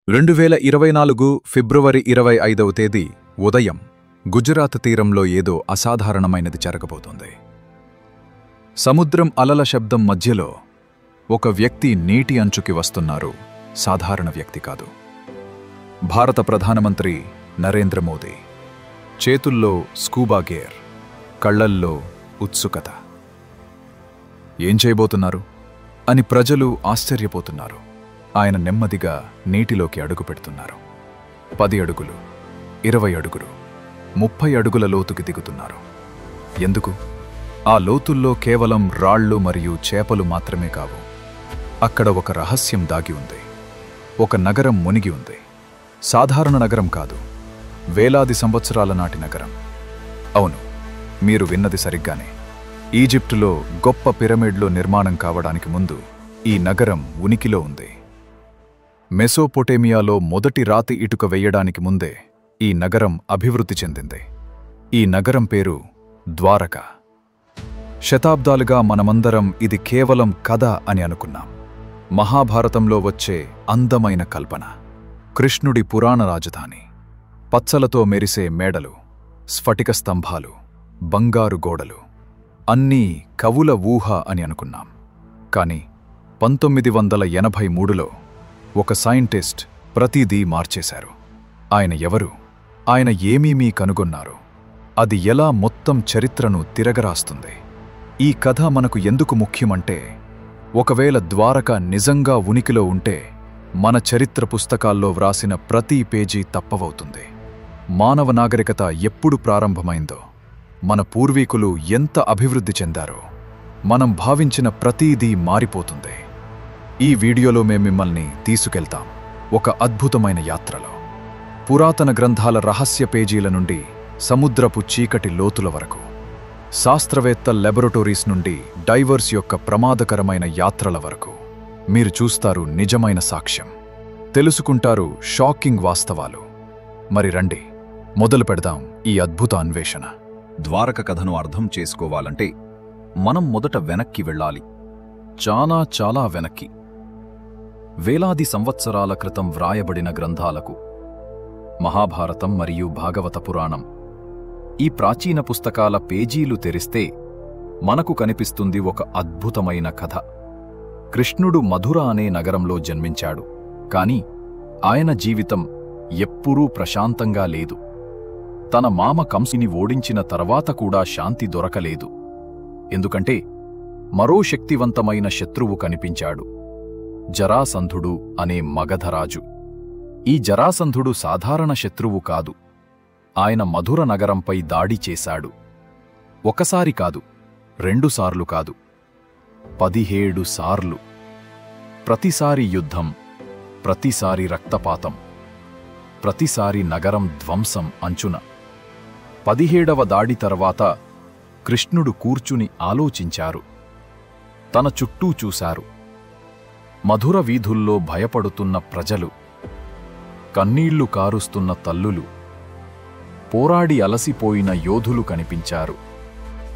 2024 ఫిబ్రవరి 25వ తేదీ ఉదయం గుజరాత్ తీరంలో ఏదో అసాధారణమైనది జరగబోతోంది. సముద్రం అలల శబ్దం మధ్యలో ఒక వ్యక్తి నీటి అంచుకి వస్తున్నారు. సాధారణ వ్యక్తి కాదు. భారత ప్రధానమంత్రి నరేంద్ర మోదీ. చేతుల్లో స్కూబా గేర్, కళ్లల్లో ఉత్సుకత. ఏం చేయబోతున్నారు అని ప్రజలు ఆశ్చర్యపోతున్నారు. ఆయన నెమ్మదిగా నీటిలోకి అడుగు పెడుతున్నారు. 10 అడుగులు, 20 అడుగులు, 30 అడుగుల లోతుకి దిగుతున్నారు. ఎందుకు? ఆ లోతుల్లో కేవలం రాళ్ళు మరియు చేపలు మాత్రమే కావు. అక్కడ ఒక రహస్యం దాగి ఉంది. ఒక నగరం మునిగి ఉంది. సాధారణ నగరం కాదు, వేలాది సంవత్సరాల నాటి నగరం. అవును, మీరు విన్నది సరిగ్గానే. ఈజిప్టులో గొప్ప పిరమిడ్లు నిర్మాణం కావడానికి ముందు ఈ నగరం ఉనికిలో ఉంది. మెసోపొటేమియాలో మొదటి రాతి ఇటుక వెయ్యడానికి ముందే ఈ నగరం అభివృద్ధి చెందింది. ఈ నగరం పేరు ద్వారక. శతాబ్దాలుగా మనమందరం ఇది కేవలం కథ అని అనుకున్నాం. మహాభారతంలో వచ్చే అందమైన కల్పన. కృష్ణుడి పురాణ రాజధాని. పచ్చలతో మెరిసే మేడలు, స్ఫటిక స్తంభాలు, బంగారు గోడలు, అన్నీ కవుల ఊహ అని అనుకున్నాం. కాని 1983లో ఒక సైంటిస్ట్ ప్రతిదీ మార్చేశారు. ఆయన ఎవరు? ఆయన ఏమీ కనుగొన్నారు? అది ఎలా మొత్తం చరిత్రను తిరగరాస్తుంది? ఈ కథ మనకు ఎందుకు ముఖ్యమంటే, ఒకవేళ ద్వారక నిజంగా ఉనికిలో ఉంటే మన చరిత్ర పుస్తకాల్లో వ్రాసిన ప్రతి పేజీ తప్పవవుతుంది. మానవ నాగరికత ఎప్పుడు ప్రారంభమైందో, మన పూర్వీకులు ఎంత అభివృద్ధి చెందారో, మనం భావించిన ప్రతీదీ మారిపోతుంది. ఈ వీడియోలో మేము మిమ్మల్ని తీసుకెళ్తాం ఒక అద్భుతమైన యాత్రలో. పురాతన గ్రంథాల రహస్య పేజీల నుండి సముద్రపు చీకటి లోతుల వరకు, శాస్త్రవేత్త లాబొరేటరీస్ నుండి డైవర్స్ యొక్క ప్రమాదకరమైన యాత్రల వరకు మీరు చూస్తారు నిజమైన సాక్ష్యం, తెలుసుకుంటారు షాకింగ్ వాస్తవాలు. మరి రండి, మొదలు పెడదాం ఈ అద్భుత అన్వేషణ. ద్వారక కథను అర్థం చేసుకోవాలంటే మనం మొదట వెనక్కి వెళ్ళాలి. చాలా వెనక్కి. వేలాది సంవత్సరాల క్రితం వ్రాయబడిన గ్రంథాలకు, మహాభారతం మరియు భాగవత పురాణం, ఈ ప్రాచీన పుస్తకాల పేజీలు తెరిస్తే మనకు కనిపిస్తుంది ఒక అద్భుతమైన కథ. కృష్ణుడు మధుర అనే నగరంలో జన్మించాడు. కాని ఆయన జీవితం ఎప్పుడూ ప్రశాంతంగా లేదు. తన మామ కంసుని ఓడించిన తర్వాత కూడా శాంతి దొరకలేదు. ఎందుకంటే మరో శక్తివంతమైన శత్రువు కనిపించాడు, జరాసంధుడు అనే మగధరాజు. ఈ జరాసంధుడు సాధారణ శత్రువు కాదు. ఆయన మధుర నగరంపై దాడి చేశాడు. ఒకసారి కాదు, 2 సార్లు కాదు, 17 సార్లు. ప్రతిసారి యుద్ధం, ప్రతిసారి రక్తపాతం, ప్రతిసారి నగరం ధ్వంసం అంచున. 17వ దాడి తర్వాత కృష్ణుడు కూర్చుని ఆలోచించారు. తన చుట్టూ చూశారు. మధుర వీధుల్లో భయపడుతున్న ప్రజలు, కన్నీళ్లు కారుస్తున్న తల్లులు, పోరాడి అలసిపోయిన యోధులు కనిపించారు.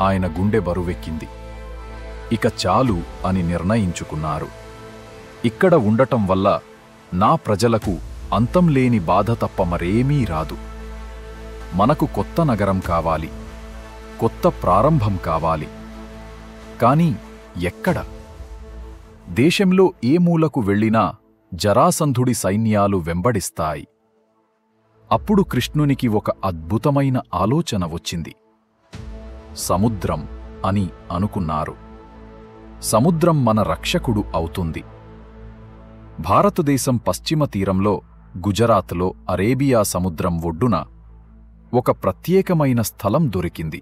ఆయన గుండె బరువెక్కింది. ఇక చాలు అని నిర్ణయించుకున్నారు. ఇక్కడ ఉండటం వల్ల నా ప్రజలకు అంతంలేని బాధ తప్ప మరేమీ రాదు. మనకు కొత్త నగరం కావాలి, కొత్త ప్రారంభం కావాలి. కాని ఎక్కడ? దేశంలో ఏ మూలకు వెళ్ళినా జరాసంధుడి సైన్యాలు వెంబడిస్తాయి. అప్పుడు కృష్ణునికి ఒక అద్భుతమైన ఆలోచన వచ్చింది. సముద్రం అని అనుకున్నారు. సముద్రం మన రక్షకుడు అవుతుంది. భారతదేశం పశ్చిమ తీరంలో గుజరాత్లో అరేబియా సముద్రం ఒడ్డున ఒక ప్రత్యేకమైన స్థలం దొరికింది.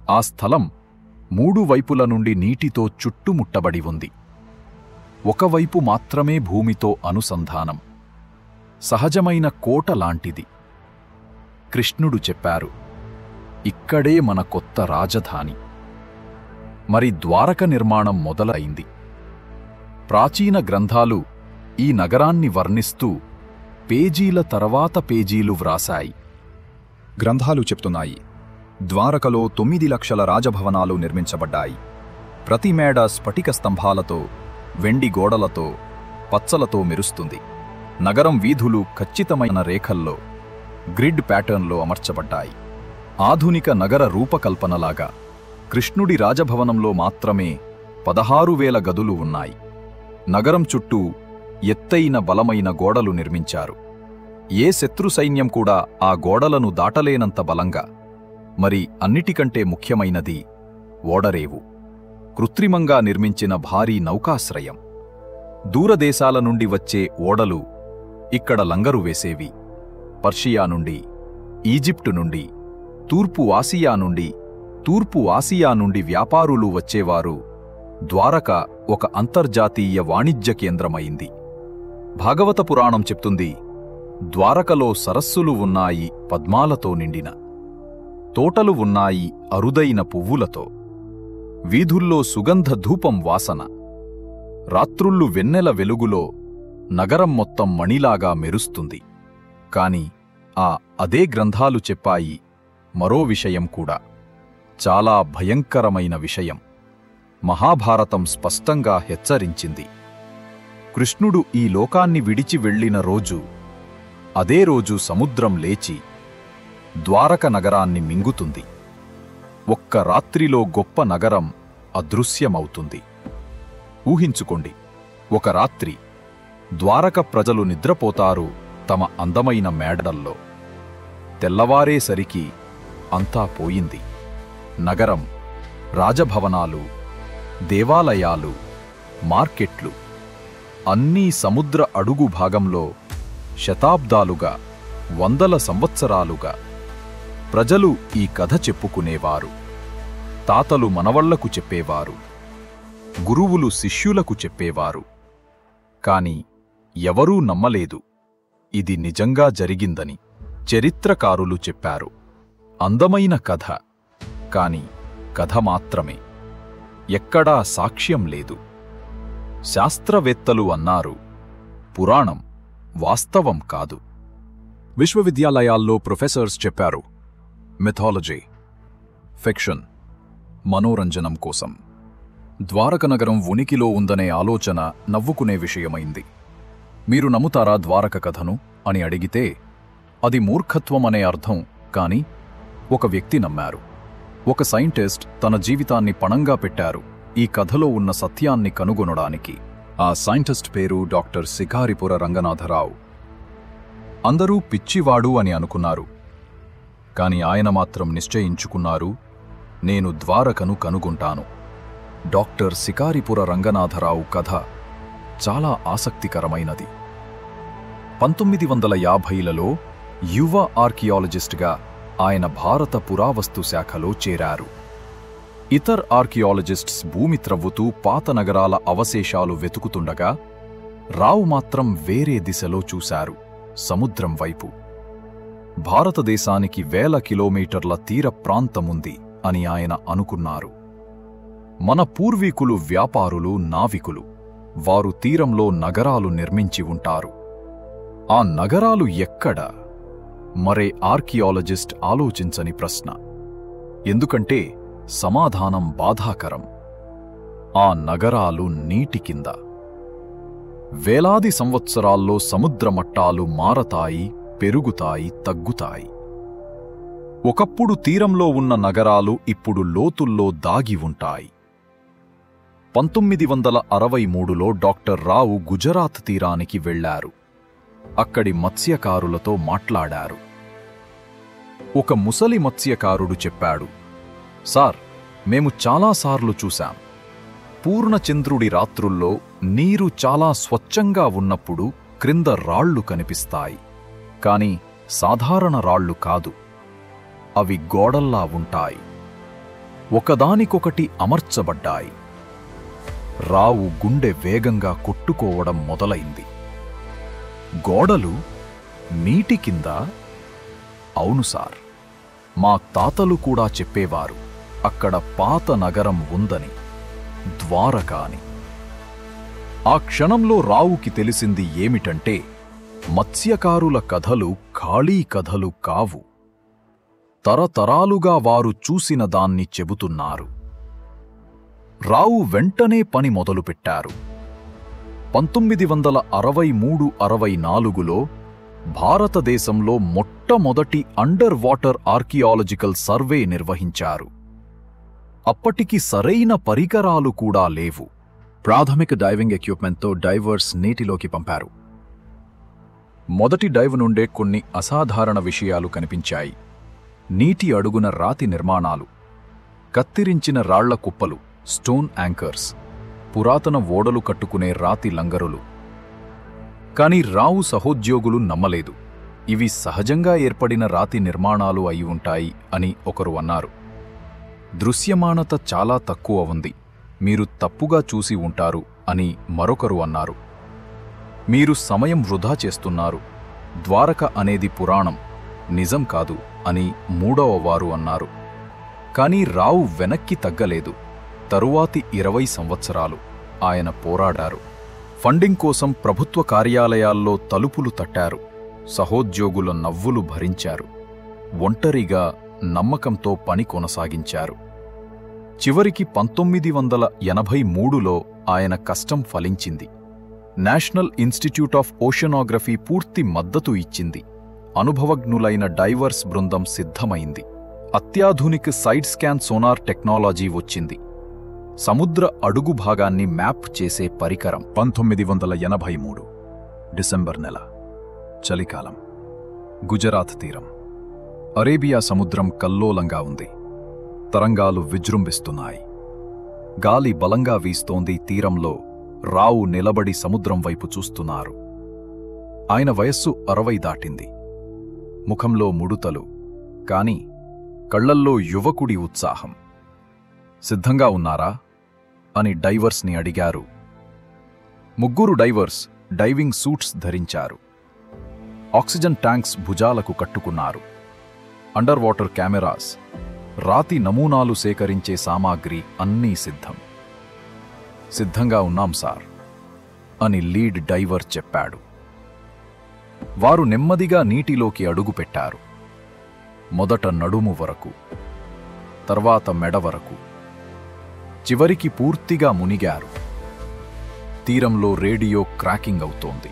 ఆ స్థలం 3 వైపుల నుండి నీటితో చుట్టుముట్టబడి ఉంది. ఒకవైపు మాత్రమే భూమితో అనుసంధానం. సహజమైన కోట లాంటిది. కృష్ణుడు చెప్పారు, ఇక్కడే మన కొత్త రాజధాని. మరి ద్వారక నిర్మాణం మొదలైంది. ప్రాచీన గ్రంథాలు ఈ నగరాన్ని వర్ణిస్తూ పేజీల తర్వాత పేజీలు వ్రాశాయి. గ్రంథాలు చెప్తున్నాయి, ద్వారకలో 9 లక్షల రాజభవనాలు నిర్మించబడ్డాయి. ప్రతి మేడ స్ఫటిక స్తంభాలతో, వెండి గోడలతో, పచ్చలతో మెరుస్తుంది. నగరం వీధులు ఖచ్చితమైన రేఖల్లో గ్రిడ్ ప్యాటర్న్లో అమర్చబడ్డాయి. ఆధునిక నగర రూపకల్పనలాగా కృష్ణుడి రాజభవనంలో మాత్రమే 16,000 గదులు ఉన్నాయి. నగరం చుట్టూ ఎత్తైన బలమైన గోడలు నిర్మించారు. ఏ శత్రు సైన్యం కూడా ఆ గోడలను దాటలేనంత బలంగా. మరి అన్నిటికంటే ముఖ్యమైనది ఓడరేవు, కృత్రిమంగా నిర్మించిన భారీ నౌకాశ్రయం. దూరదేశాల నుండి వచ్చే ఓడలు ఇక్కడ లంగరు వేసేవి. పర్షియా నుండి, ఈజిప్టు నుండి, తూర్పు ఆసియా నుండి వ్యాపారులు వచ్చేవారు. ద్వారక ఒక అంతర్జాతీయ వాణిజ్య కేంద్రమైంది. భాగవత పురాణం చెప్తుంది, ద్వారకలో సరస్సులు ఉన్నాయి పద్మాలతో నిండిన, తోటలు ఉన్నాయి అరుదైన పువ్వులతో, వీధుల్లో సుగంధ ధూపం వాసన, రాత్రుళ్ళు వెన్నెల వెలుగులో నగరం మొత్తం మణిలాగా మెరుస్తుంది. కాని అదే గ్రంథాలు చెప్పాయి మరో విషయం కూడా, చాలా భయంకరమైన విషయం. మహాభారతం స్పష్టంగా హెచ్చరించింది. కృష్ణుడు ఈ లోకాన్ని విడిచి వెళ్ళిన రోజు, అదే రోజు సముద్రం లేచి ద్వారక నగరాన్ని మింగుతుంది. ఒక్క రాత్రిలో గొప్ప నగరం అదృశ్యమవుతుంది. ఊహించుకోండి, ఒక రాత్రి ద్వారక ప్రజలు నిద్రపోతారు తమ అందమైన మేడల్లో. తెల్లవారేసరికి అంతా పోయింది. నగరం, రాజభవనాలు, దేవాలయాలు, మార్కెట్లు అన్నీ సముద్ర అడుగు భాగంలో శతాబ్దాలుగా, 100 సంవత్సరాలుగా. ప్రజలు ఈ కథ చెప్పుకునేవారు. తాతలు మనవళ్లకు చెప్పేవారు, గురువులు శిష్యులకు చెప్పేవారు. కాని ఎవరూ నమ్మలేదు ఇది నిజంగా జరిగిందని. చరిత్రకారులు చెప్పారు, అందమైన కథ, కాని కథ మాత్రమే, ఎక్కడా సాక్ష్యం లేదు. శాస్త్రవేత్తలు అన్నారు, పురాణం వాస్తవం కాదు. విశ్వవిద్యాలయాల్లో ప్రొఫెసర్స్ చెప్పారు, మిథాలజీ, ఫిక్షన్, మనోరంజనం కోసం. ద్వారక నగరం ఉనికిలో ఉందనే ఆలోచన నవ్వుకునే విషయమైంది. మీరు నమ్ముతారా ద్వారక కథను అని అడిగితే అది మూర్ఖత్వం అనే అర్థం. కాని ఒక వ్యక్తి నమ్మారు. ఒక సైంటిస్ట్ తన జీవితాన్ని పణంగా పెట్టారు ఈ కథలో ఉన్న సత్యాన్ని కనుగొనడానికి. ఆ సైంటిస్ట్ పేరు డాక్టర్ శికారిపుర రంగనాథరావు. అందరూ పిచ్చివాడు అని అనుకున్నారు. కాని ఆయన మాత్రం నిశ్చయించుకున్నారు, నేను ద్వారకను కనుగొంటాను. డాక్టర్ శికారిపుర రంగనాథరావు కథ చాలా ఆసక్తికరమైనది. 1950లలో యువ ఆర్కియాలజిస్ట్గా ఆయన భారత పురావస్తు శాఖలో చేరారు. ఇతర ఆర్కియాలజిస్ట్స్ భూమి త్రవ్వుతూ పాత నగరాల అవశేషాలు వెతుకుతుండగా రావు మాత్రం వేరే దిశలో చూశారు, సముద్రం వైపు. భారతదేశానికి 1000 కిలోమీటర్ల తీర ప్రాంతముంది అని ఆయన అనుకున్నారు. మన పూర్వీకులు వ్యాపారులు, నావికులు. వారు తీరంలో నగరాలు నిర్మించి ఉంటారు. ఆ నగరాలు ఎక్కడ? మరే ఆర్కియాలజిస్ట్ ఆలోచించని ప్రశ్న. ఎందుకంటే సమాధానం బాధాకరం. ఆ నగరాలు నీటి కింద. వేలాది సంవత్సరాల్లో సముద్రమట్టాలు మారతాయి, పెరుగుతాయి, తగ్గుతాయి. ఒకప్పుడు తీరంలో ఉన్న నగరాలు ఇప్పుడు లోతుల్లో దాగి ఉంటాయి. 1963లో డాక్టర్ రావు గుజరాత్ తీరానికి వెళ్లారు. అక్కడి మత్స్యకారులతో మాట్లాడారు. ఒక ముసలి మత్స్యకారుడు చెప్పాడు, సార్, మేము చాలాసార్లు చూశాం. పూర్ణచంద్రుడి రాత్రుల్లో నీరు చాలా స్వచ్ఛంగా ఉన్నప్పుడు క్రింద రాళ్లు కనిపిస్తాయి. కాని సాధారణ రాళ్లు కాదు, అవి గోడల్లా ఉంటాయి, ఒకదానికొకటి అమర్చబడ్డాయి. రావు గుండె వేగంగా కొట్టుకోవడం మొదలైంది. గోడలు నీటి కింద? అవును సార్, మా తాతలు కూడా చెప్పేవారు అక్కడ పాత నగరం ఉందని, ద్వారక అని. ఆ క్షణంలో రావుకి తెలిసింది ఏమిటంటే మత్స్యకారుల కథలు ఖాళీ కథలు కావు. తరతరాలుగా వారు చూసిన దాన్ని చెబుతున్నారు. రావు వెంటనే పని మొదలుపెట్టారు. 1963–64లో భారతదేశంలో మొట్టమొదటి అండర్ వాటర్ ఆర్కియాలజికల్ సర్వే నిర్వహించారు. అప్పటికి సరైన పరికరాలు కూడా లేవు. ప్రాథమిక డైవింగ్ ఎక్విప్మెంట్తో డైవర్స్ నీటిలోకి పంపారు. మొదటి డైవ్ నుండే కొన్ని అసాధారణ విషయాలు కనిపించాయి. నీటి అడుగున రాతి నిర్మాణాలు, కత్తిరించిన రాళ్ల కుప్పలు, స్టోన్ యాంకర్స్, పురాతన ఓడలు కట్టుకునే రాతి లంగరులు. కాని రావు సహోద్యోగులు నమ్మలేదు. ఇవి సహజంగా ఏర్పడిన రాతి నిర్మాణాలు అయి ఉంటాయి అని ఒకరు అన్నారు. దృశ్యమానత చాలా తక్కువ ఉంది, మీరు తప్పుగా చూసి ఉంటారు అని మరొకరు అన్నారు. మీరు సమయం వృధా చేస్తున్నారు, ద్వారక అనేది పురాణం, నిజం కాదు అని మూడవ వారు అన్నారు. కానీ రావు వెనక్కి తగ్గలేదు. తరువాతి 20 సంవత్సరాలు ఆయన పోరాడారు. ఫండింగ్ కోసం ప్రభుత్వ కార్యాలయాల్లో తలుపులు తట్టారు. సహోద్యోగుల నవ్వులు భరించారు. ఒంటరిగా నమ్మకంతో పని కొనసాగించారు. చివరికి 1983లో ఆయన కష్టం ఫలించింది. నేషనల్ ఇన్స్టిట్యూట్ ఆఫ్ ఓషనోగ్రఫీ పూర్తి మద్దతు ఇచ్చింది. అనుభవజ్ఞులైన డైవర్స్ బృందం సిద్ధమైంది. అత్యాధునిక సైడ్ స్కాన్ సోనార్ టెక్నాలజీ వచ్చింది. సముద్ర అడుగు భాగాన్ని మ్యాప్ చేసే పరికరం. 1983 డిసెంబర్ నెల, చలికాలం, గుజరాత్ తీరం. అరేబియా సముద్రం కల్లోలంగా ఉంది. తరంగాలు విజృంభిస్తున్నాయి. గాలి బలంగా వీస్తోంది. తీరంలో రావు నిలబడి సముద్రం వైపు చూస్తున్నారు. ఆయన వయస్సు 60 దాటింది. ముఖంలో ముడుతలు, కాని కళ్లల్లో యువకుడి ఉత్సాహం. సిద్ధంగా ఉన్నారా అని డైవర్స్ని అడిగారు. ముగ్గురు డైవర్స్ డైవింగ్ సూట్స్ ధరించారు. ఆక్సిజన్ ట్యాంక్స్ భుజాలకు కట్టుకున్నారు. అండర్ వాటర్ కెమెరాస్, రాతి నమూనాలు సేకరించే సామాగ్రి అన్నీ సిద్ధం. సిద్ధంగా ఉన్నాం సార్ అని లీడ్ డైవర్ చెప్పాడు. వారు నెమ్మదిగా నీటిలోకి అడుగుపెట్టారు. మొదట నడుము వరకు, తర్వాత మెడ వరకు, చివరికి పూర్తిగా మునిగారు. తీరంలో రేడియో క్రాకింగ్ అవుతోంది.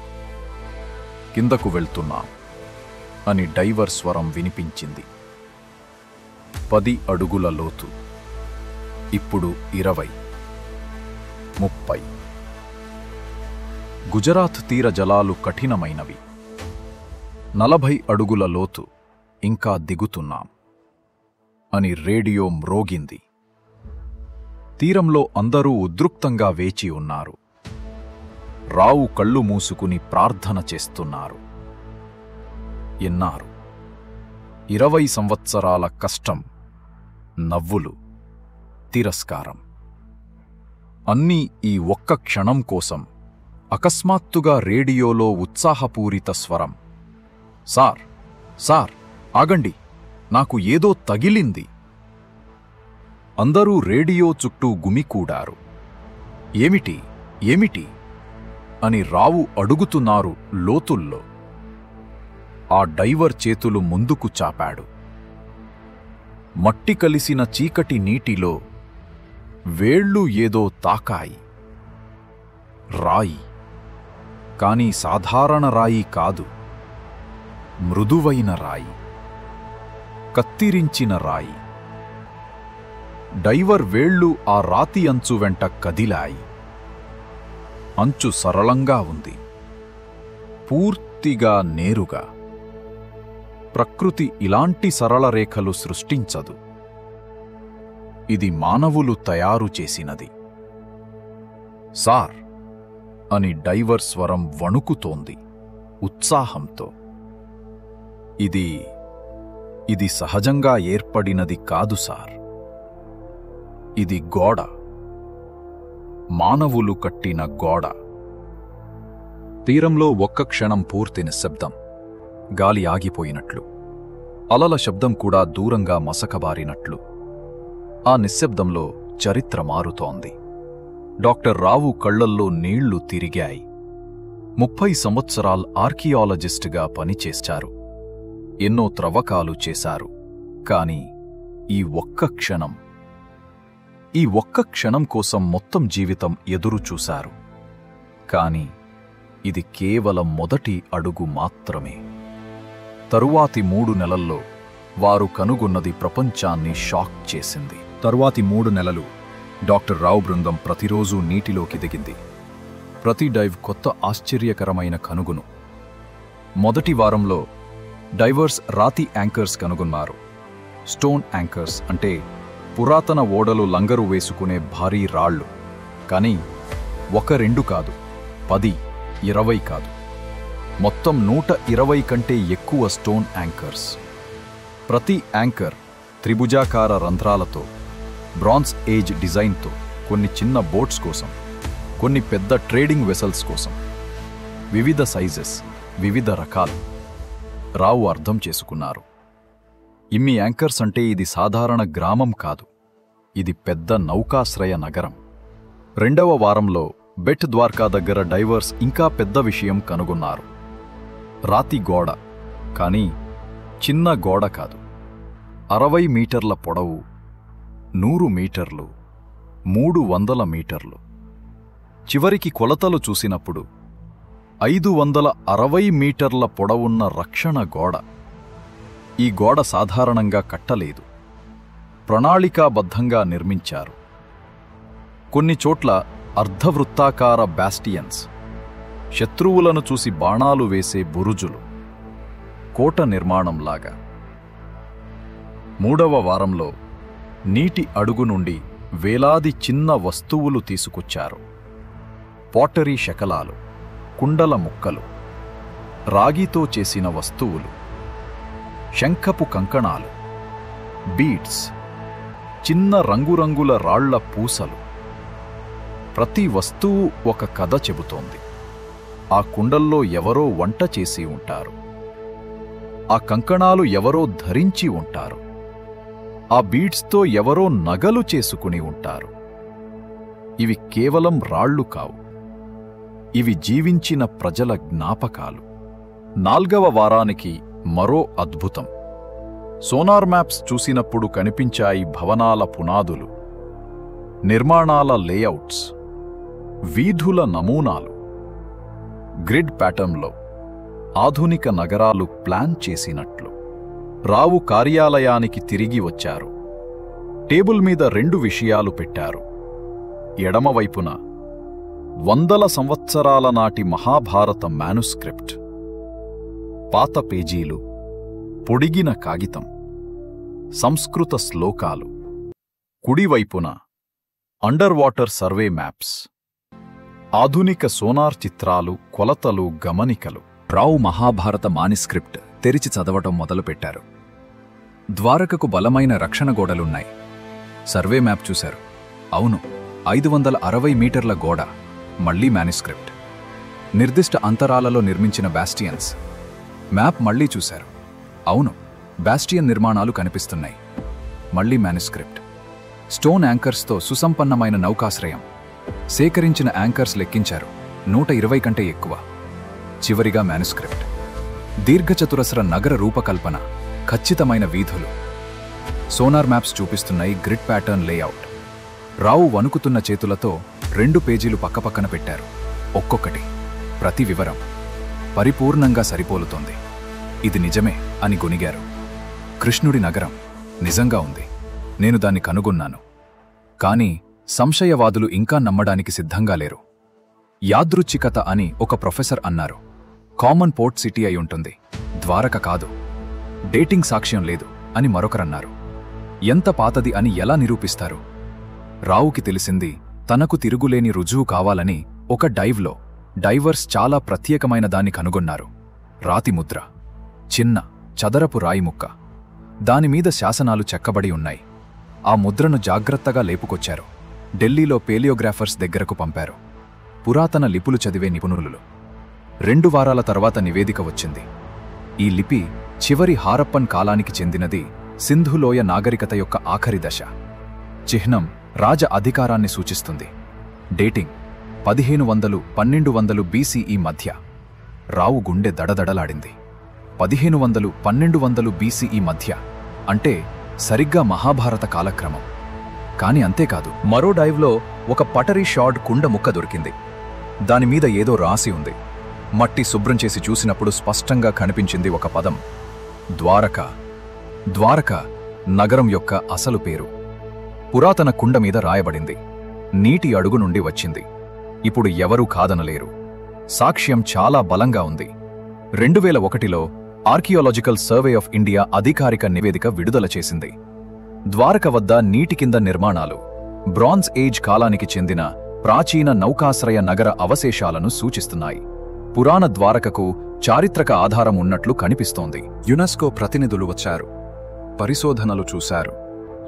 కిందకు వెళ్తున్నాం అని డైవర్ స్వరం వినిపించింది. 10 అడుగుల లోతు. ఇప్పుడు 20, 30. గుజరాత్ తీర జలాలు కఠినమైనవి. 40 అడుగుల లోతు. ఇంకా దిగుతున్నాం అని రేడియో మ్రోగింది. తీరంలో అందరూ ఉద్రిక్తంగా వేచి ఉన్నారు. రావు కళ్ళు మూసుకుని ప్రార్థన చేస్తున్నారు. ఎన్నారు 20 సంవత్సరాల కష్టం, నవ్వులు, తిరస్కారం అన్నీ ఈ ఒక్క క్షణం కోసం. అకస్మాత్తుగా రేడియోలో ఉత్సాహపూరిత స్వరం. సార్, సార్, ఆగండి, నాకు ఏదో తగిలింది. అందరూ రేడియో చుట్టూ గుమికూడారు. ఏమిటి, ఏమిటి అని రావు అడుగుతున్నారు లోతుల్లో. ఆ డైవర్ చేతులు ముందుకు చాపాడు. మట్టి కలిసిన చీకటి నీటిలో వేళ్ళు ఏదో తాకాయి. రాయి, కాని సాధారణ రాయి కాదు. మృదువైన రాయి, కత్తిరించిన రాయి. డైవర్ వేళ్ళు ఆ రాతి అంచు వెంట కదిలాయి. అంచు సరళంగా ఉంది, పూర్తిగా నేరుగా. ప్రకృతి ఇలాంటి సరళ రేఖలు సృష్టించదు. ఇది మానవులు తయారు చేసినది. సార్ అని డైవర్ స్వరం వణుకుతోంది ఉత్సాహంతో. ఇది సహజంగా ఏర్పడినది కాదు సార్. ఇది గోడ, మానవులు కట్టిన గోడ. తీరంలో ఒక్క క్షణం పూర్తి నిశ్శబ్దం. గాలి ఆగిపోయినట్లు, అలల శబ్దం కూడా దూరంగా మసకబారినట్లు. ఆ నిశ్శబ్దంలో చరిత్ర మారుతోంది. డాక్టర్ రావు కళ్లల్లో నీళ్లు తిరిగాయి. 30 సంవత్సరాలు ఆర్కియాలజిస్టుగా పనిచేశారు. ఎన్నో త్రవ్వకాలు చేశారు. కాని ఈ ఒక్క క్షణం కోసం మొత్తం జీవితం ఎదురుచూశారు. కాని ఇది కేవలం మొదటి అడుగు మాత్రమే. తరువాతి 3 నెలల్లో వారు కనుగొన్నది ప్రపంచాన్ని షాక్ చేసింది. తరువాతి 3 నెలలు డాక్టర్ రావు బృందం ప్రతిరోజూ నీటిలోకి దిగింది. ప్రతి డైవ్ కొత్త ఆశ్చర్యకరమైన కనుగొను. మొదటి వారంలో డైవర్స్ రాతి యాంకర్స్ కనుగొన్నారు. స్టోన్ యాంకర్స్ అంటే పురాతన ఓడలు లంగరు వేసుకునే భారీ రాళ్లు. కానీ 1-2 కాదు, 10, 20 కాదు, మొత్తం 120 కంటే ఎక్కువ స్టోన్ యాంకర్స్. ప్రతి యాంకర్ త్రిభుజాకార రంధ్రాలతో, బ్రాంజ్ ఏజ్ డిజైన్తో, కొన్ని చిన్న బోట్స్ కోసం, కొన్ని పెద్ద ట్రేడింగ్ వెసల్స్ కోసం. వివిధ సైజెస్, వివిధ రకాలు. రావు అర్థం చేసుకున్నారు, ఇమ్మి యాంకర్స్ అంటే ఇది సాధారణ గ్రామం కాదు, ఇది పెద్ద నౌకాశ్రయ నగరం. 2వ వారంలో బెట్ ద్వారకా దగ్గర డైవర్స్ ఇంకా పెద్ద విషయం కనుగొన్నారు. రాతి గోడ, కానీ చిన్న గోడ కాదు. 60 మీటర్ల పొడవు, 100 మీటర్లు, 300 మీటర్లు. చివరికి కొలతలు చూసినప్పుడు 560 మీటర్ల పొడవున్న రక్షణ గోడ. ఈ గోడ సాధారణంగా కట్టలేదు, ప్రణాళికాబద్ధంగా నిర్మించారు. కొన్ని చోట్ల అర్ధవృత్తాకార బాస్టియన్స్, శత్రువులను చూసి బాణాలు వేసే బురుజులు, కోట నిర్మాణంలాగా. 3వ వారంలో నీటి అడుగు నుండి వేలాది చిన్న వస్తువులు తీసుకొచ్చారు. పాటరీ శకలాలు, కుండల ముక్కలు, రాగితో చేసిన వస్తువులు, శంఖపు కంకణాలు, బీడ్స్, చిన్న రంగురంగుల రాళ్ల పూసలు. ప్రతి వస్తువు ఒక కథ చెబుతోంది. ఆ కుండల్లో ఎవరో వంట చేసి ఉంటారు, ఆ కంకణాలు ఎవరో ధరించి ఉంటారు, ఆ బీడ్స్తో ఎవరో నగలు చేసుకుని ఉంటారు. ఇవి కేవలం రాళ్ళు కావు, ఇవి జీవించిన ప్రజల జ్ఞాపకాలు. 4వ వారానికి మరో అద్భుతం. సోనార్ మ్యాప్స్ చూసినప్పుడు కనిపించాయి భవనాల పునాదులు, నిర్మాణాల లేఅవుట్స్, వీధుల నమూనాలు. గ్రిడ్ ప్యాటర్న్లో ఆధునిక నగరాలు ప్లాన్ చేసినట్లు. రావు కార్యాలయానికి తిరిగి వచ్చారు. టేబుల్ మీద 2 విషయాలు పెట్టారు. ఎడమవైపున 100 సంవత్సరాల నాటి మహాభారత మానుస్క్రిప్ట్, పాత పేజీలు, పొడిగిన కాగితం, సంస్కృత శ్లోకాలు. కుడివైపున అండర్ వాటర్ సర్వే మ్యాప్స్, ఆధునిక సోనార్ చిత్రాలు, కొలతలు, గమనికలు. రావు మహాభారత మానిస్క్రిప్ట్ తెరిచి చదవటం మొదలుపెట్టారు. ద్వారకకు బలమైన రక్షణ గోడలున్నాయి. సర్వే మ్యాప్ చూశారు. అవును, 560 మీటర్ల గోడ. మళ్లీ మానిస్క్రిప్ట్, నిర్దిష్ట అంతరాలలో నిర్మించిన బాస్టియన్స్. మ్యాప్ మళ్లీ చూశారు. అవును, బాస్టియన్ నిర్మాణాలు కనిపిస్తున్నాయి. మళ్లీ మానిస్క్రిప్ట్, స్టోన్ యాంకర్స్తో సుసంపన్నమైన నౌకాశ్రయం. సేకరించిన యాంకర్స్ లెక్కించారు, 120 కంటే ఎక్కువ. చివరిగా మానిస్క్రిప్ట్, దీర్ఘచతురస్ర నగర రూపకల్పన, ఖచ్చితమైన వీధులు. సోనార్ మ్యాప్స్ చూపిస్తున్నాయి గ్రిడ్ ప్యాటర్న్ లేఅవుట్. రావు వణుకుతున్న చేతులతో 2 పేజీలు పక్కపక్కన పెట్టారు. ఒక్కొక్కటి, ప్రతి వివరం పరిపూర్ణంగా సరిపోలుతోంది. ఇది నిజమే అని గొనిగారు. కృష్ణుడి నగరం నిజంగా ఉంది. నేను దాన్ని కనుగొన్నాను. కానీ సంశయవాదులు ఇంకా నమ్మడానికి సిద్ధంగా లేరు. యాదృచ్ఛికత అని ఒక ప్రొఫెసర్ అన్నారు. కామన్ పోర్ట్ సిటీ అయి ఉంటుంది, ద్వారక కాదు. డేటింగ్ సాక్ష్యం లేదు అని మరొకరన్నారు. ఎంత పాతది అని ఎలా నిరూపిస్తారు? రావుకి తెలిసింది, తనకు తిరుగులేని రుజువు కావాలని ఒక డైవ్లో డైవర్స్ చాలా ప్రత్యేకమైన దాన్ని కనుగొన్నారు. రాతిముద్ర, చిన్న చదరపు రాయిముక్క. దానిమీద శాసనాలు చెక్కబడి ఉన్నాయి. ఆ ముద్రను జాగ్రత్తగా లేపుకొచ్చారు. ఢిల్లీలో పేలియోగ్రాఫర్స్ దగ్గరకు పంపారు. పురాతన లిపులు చదివే నిపుణులు. 2 వారాల తర్వాత నివేదిక వచ్చింది. ఈ లిపి చివరి హారప్పన్ కాలానికి చెందినది. సింధులోయ నాగరికత యొక్క ఆఖరి దశ. చిహ్నం రాజ అధికారాన్ని సూచిస్తుంది. డేటింగ్ 1500-1200 BCE మధ్య. రావు గుండె దడదడలాడింది. 1500-1200 BCE మధ్య అంటే సరిగ్గా మహాభారత కాలక్రమం. కాని అంతేకాదు, మరో డైవ్లో ఒక పటరీ షార్డ్ కుండ ముక్క దొరికింది. దానిమీద ఏదో రాసి ఉంది. మట్టి శుభ్రం చేసి చూసినప్పుడు స్పష్టంగా కనిపించింది ఒక పదం: ద్వారక. ద్వారక నగరం యొక్క అసలు పేరు. పురాతన కుండ మీద రాయబడింది. నీటి అడుగు నుండి వచ్చింది. ఇప్పుడు ఎవరూ కాదనలేరు. సాక్ష్యం చాలా బలంగా ఉంది. 2001లో ఆర్కియాలజికల్ సర్వే ఆఫ్ ఇండియా అధికారిక నివేదిక విడుదల చేసింది. ద్వారక వద్ద నీటి కింద నిర్మాణాలు బ్రాంజ్ ఏజ్ కాలానికి చెందిన ప్రాచీన నౌకాశ్రయ నగర అవశేషాలను సూచిస్తున్నాయి. పురాణ ద్వారకకు చారిత్రక ఆధారం ఉన్నట్లు కనిపిస్తోంది. యునెస్కో ప్రతినిధులు వచ్చారు, పరిశోధనలు చూశారు.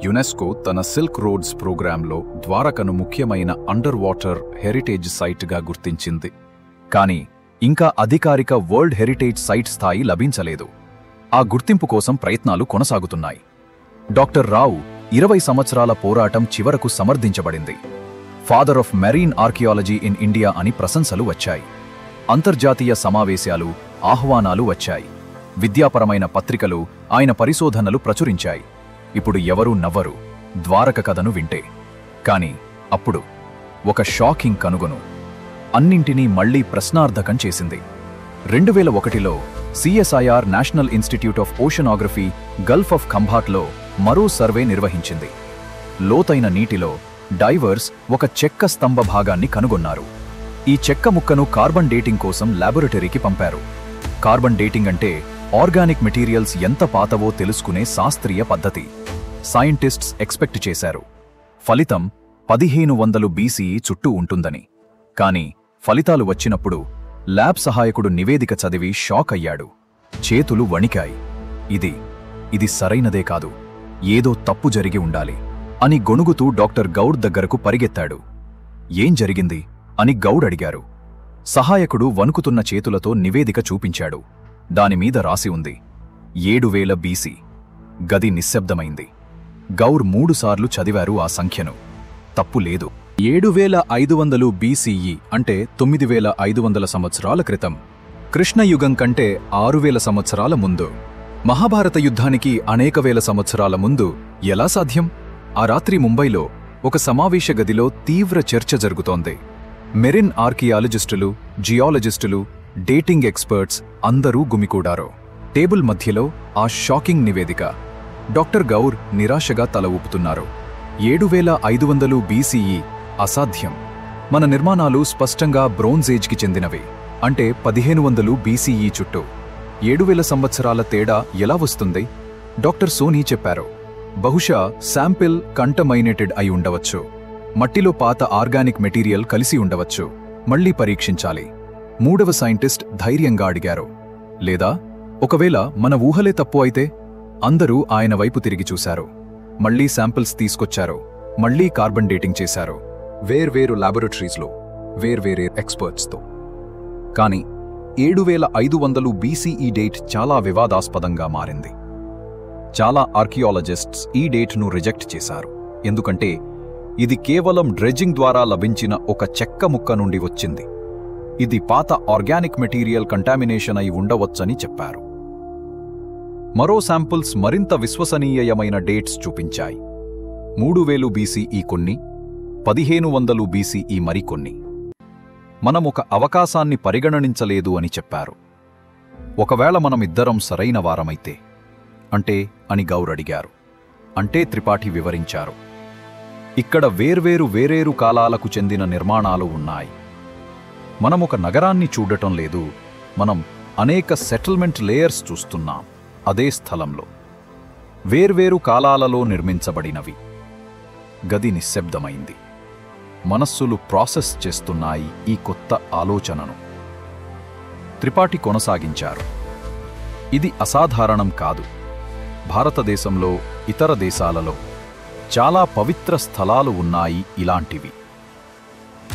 యునెస్కో తన సిల్క్ రోడ్స్ ప్రోగ్రాంలో ద్వారకను ముఖ్యమైన అండర్ వాటర్ హెరిటేజ్ సైట్గా గుర్తించింది. కానీ ఇంకా అధికారిక వరల్డ్ హెరిటేజ్ సైట్ స్థాయి లభించలేదు. ఆ గుర్తింపు కోసం ప్రయత్నాలు కొనసాగుతున్నాయి. డాక్టర్ రావు 20 సంవత్సరాల పోరాటం చివరకు సమర్థించబడింది. Father of marine archaeology in India అని ప్రశంసలు వచ్చాయి. అంతర్జాతీయ సమావేశాలు, ఆహ్వానాలు వచ్చాయి. విద్యాపరమైన పత్రికలు ఆయన పరిశోధనలు ప్రచురించాయి. ఇప్పుడు ఎవరూ నవ్వరు ద్వారక కథను వింటే. కాని అప్పుడు ఒక షాకింగ్ కనుగొను అన్నింటినీ మళ్లీ ప్రశ్నార్థకం చేసింది. 2001లో CSIR national institute of oceanography gulf of ఖంభాట్లో మరో సర్వే నిర్వహించింది. లోతైన నీటిలో డైవర్స్ ఒక చెక్క స్తంభ భాగాన్ని కనుగొన్నారు. ఈ చెక్క ముక్కను కార్బన్ డేటింగ్ కోసం ల్యాబొరేటరీకి పంపారు. కార్బన్ డేటింగ్ అంటే ఆర్గానిక్ మెటీరియల్స్ ఎంత పాతవో తెలుసుకునే శాస్త్రీయ పద్ధతి. సైంటిస్ట్స్ ఎక్స్పెక్ట్ చేశారు ఫలితం 1500 BCE చుట్టూ ఉంటుందని. కానీ ఫలితాలు వచ్చినప్పుడు ల్యాబ్ సహాయకుడు నివేదిక చదివి షాక్ అయ్యాడు. చేతులు వణికాయి. ఇది సరైనదే కాదు, ఏదో తప్పు జరిగి ఉండాలి అని గొణుగుతూ డాక్టర్ గౌడ్ దగ్గరకు పరిగెత్తాడు. ఏం జరిగింది అని గౌడ్ అడిగారు. సహాయకుడు వణుకుతున్న చేతులతో నివేదిక చూపించాడు. దానిమీద రాసి ఉంది 7000 BC. గది నిశ్శబ్దమైంది. గౌర్ 3 సార్లు చదివారు ఆ సంఖ్యను. తప్పు లేదు. 7500 BCE అంటే 9500 సంవత్సరాల క్రితం. కృష్ణయుగం కంటే 6000 సంవత్సరాల ముందు. మహాభారత యుద్ధానికి అనేక వేల సంవత్సరాల ముందు. ఎలా సాధ్యం? ఆ రాత్రి ముంబైలో ఒక సమావేశ గదిలో తీవ్ర చర్చ జరుగుతోంది. మెరిన్ ఆర్కియాలజిస్టులు, జియాలజిస్టులు, డేటింగ్ ఎక్స్పర్ట్స్ అందరూ గుమికూడారు. టేబుల్ మధ్యలో ఆ షాకింగ్ నివేదిక. డాక్టర్ గౌర్ నిరాశగా తల ఊపుతున్నారు. 7500 BCE అసాధ్యం. మన నిర్మాణాలు స్పష్టంగా బ్రోంజ్ ఏజ్కి చెందినవి. అంటే 1500 BCE చుట్టూ 7000 సంవత్సరాల తేడా ఎలా వస్తుంది? డాక్టర్ సోనీ చెప్పారు. బహుశా శాంపిల్ కంటమైనేటెడ్ అయి ఉండవచ్చు. మట్టిలో పాత ఆర్గానిక్ మెటీరియల్ కలిసి ఉండవచ్చు. మళ్లీ పరీక్షించాలి. 3వ సైంటిస్ట్ ధైర్యంగా అడిగారు. లేదా ఒకవేళ మన ఊహలే తప్పు అయితే? అందరూ ఆయన వైపు తిరిగి చూశారు. మళ్లీ శాంపిల్స్ తీసుకొచ్చారు. మళ్లీ కార్బన్ డేటింగ్ చేశారు. వేర్వేరు ల్యాబొరేటరీస్లో, వేర్వేరే ఎక్స్పర్ట్స్తో. కానీ 7500 BCE డేట్ చాలా వివాదాస్పదంగా మారింది. చాలా ఆర్కియాలజిస్ట్స్ ఈ డేట్ను రిజెక్ట్ చేశారు. ఎందుకంటే ఇది కేవలం డ్రెడ్జింగ్ ద్వారా లభించిన ఒక చెక్క ముక్క నుండి వచ్చింది. ఇది పాత ఆర్గానిక్ మెటీరియల్ కంటామినేషన్ అయి ఉండవచ్చని చెప్పారు. మరో శాంపుల్స్ మరింత విశ్వసనీయమైన డేట్స్ చూపించాయి. 3000 BCE కొన్ని, 1500 BCE మరికొన్ని. మనం ఒక అవకాశాన్ని పరిగణించలేదు అని చెప్పారు. ఒకవేళ మనమిద్దరం సరైన వారమైతే అంటే అని గౌర్ అడిగారు. అంటే త్రిపాఠి వివరించారు. ఇక్కడ వేర్వేరు కాలాలకు చెందిన నిర్మాణాలు ఉన్నాయి. మనం ఒక నగరాన్ని చూడటం లేదు, మనం అనేక సెటిల్మెంట్ లేయర్స్ చూస్తున్నాం. అదే స్థలంలో వేర్వేరు కాలాలలో నిర్మించబడినవి. గది నిశ్శబ్దమైంది. మనస్సులు ప్రాసెస్ చేస్తున్నాయి ఈ కొత్త ఆలోచనను. త్రిపాఠి కొనసాగించారు. ఇది అసాధారణం కాదు. భారతదేశంలో, ఇతర దేశాలలో చాలా పవిత్ర స్థలాలు ఉన్నాయి ఇలాంటివి.